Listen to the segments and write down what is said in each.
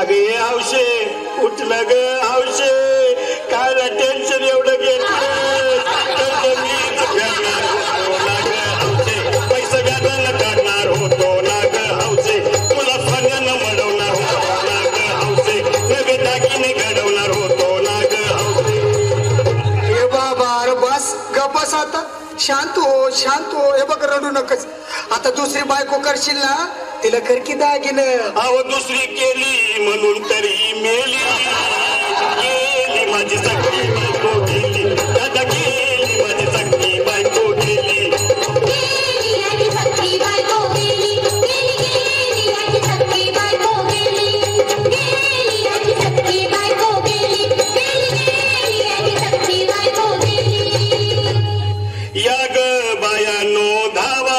अगे हौशे उठलं ग हौशे काय टेन्शन एवढं घेतलं पैसा व्याजानं काढणार होतो ना ग हौशे तुला सोन्यानं मडवणार होतो ना ग हौशे नवे दागिने घडवणार होतो ना ग हौशे. हे बाबा अरे बस गप्पस आता शांत हो हे बघ रडू नकच आता दुसरी बायको करशील ना तिला कर की दागिन अहो दुसरी केली म्हणून तरी मेली गेली माझी सगळी बायको गेली दादा गेली माझी सगळी बायको गेली या ग बायानो धावा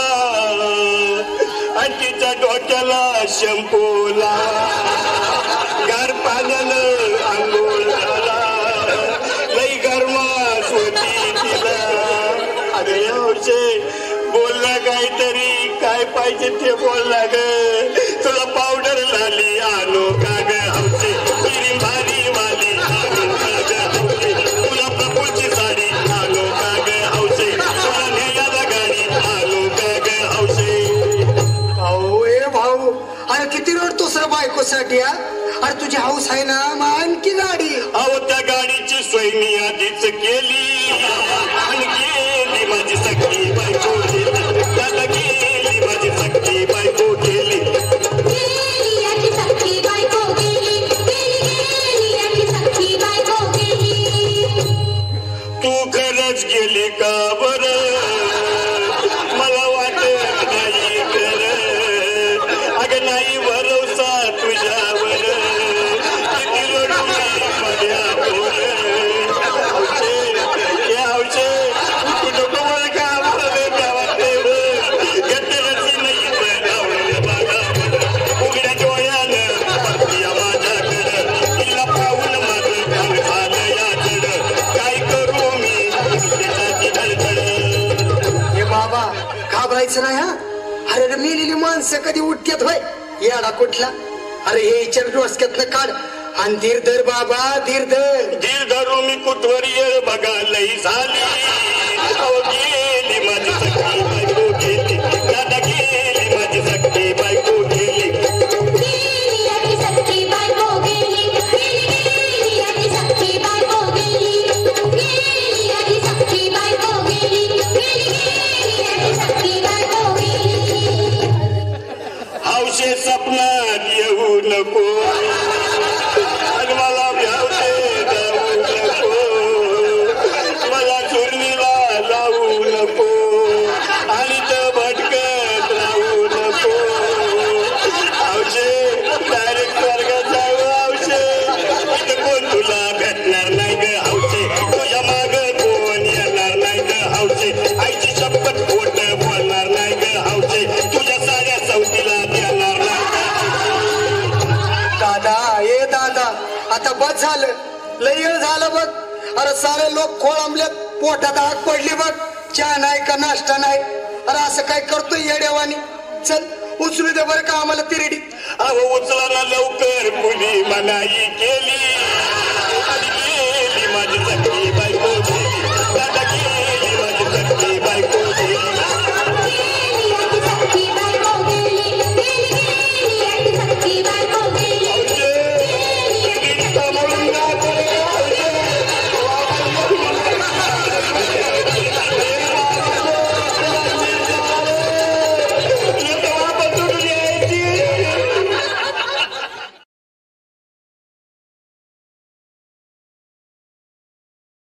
तिच्या डोक्याला शंपूला गार पाण्यानं आंघोळ झाला लई गरमास होती तिला. अरे हौशे बोलला काहीतरी काय पाहिजे ते बोलला ग तुला पावडर लाली आणू का ग हौशे तिरी भारी वाली आणू का ग हौशे तुला प्रभूची साडी आणू का ग हौशे तुला नेल्याला गाडी आणू का ग हौशे. भाऊ अरे किती रडतोस रे बायकोसाठी अरे तुझी हौस आहे ना आणखी गाडी अहो त्या गाडीची सोय मी आधीच केली आणि गेली माझी सगळी बायको गेली दादा गेली माझी सगळी बायको गेली तू खरंच गेली का बरं मला वाटत नाही कर अगं नाही भरोसा तुझ्यावर किती रडू माझ्या पोर हौशे हे हौशे तू नको मला का गावात घेतलंच नाही गावलं बघा उघड्या डोळ्यानं बघूया माझ्याकडं तिला पाहून माझं काम झालं याकडं काय करू मी धडधड. हे बाबा घाबरायचं नाही अरे मेलेली माणसं कधी उठतात होय येडा कुठला अरे हे विचार डोसक्यातनं काढ आणि धीर धर बाबा धीर धरू मी कुठवर येळ बघा लई झाली अहो गेली माझी सगळी बायको गेली दादा गेली माझी सगळी बायको गेली हौशे सपनात येऊ नको आणि मला भ्यावते जाऊ नको मला चुरणीला लावू नको आणि तर भटकत राहू नको हौशे डायरेक्ट स्वर्गात जाऊ हौशे इथं कोण तुला भेटणार नाही ग हौशे तुझ्या माग कोण येणार नाही ग हौशे आईची शपथ खोट बोलणार नाही ग हौशे तुझ्या साऱ्या चौकीला देणार नाही. दादा आता बस झालं लय वेळ झालं बघ अरे सारे लोक खोळंबल्यात पोटात आग पडली बघ चहा नाही का नाश्ता नाही अरे असं काय करतोय येड्यावानी चल उचलू दे बरं का आम्हाला तिरडी. अहो उचला ना लवकर मुली मनाई केली माझी सगळी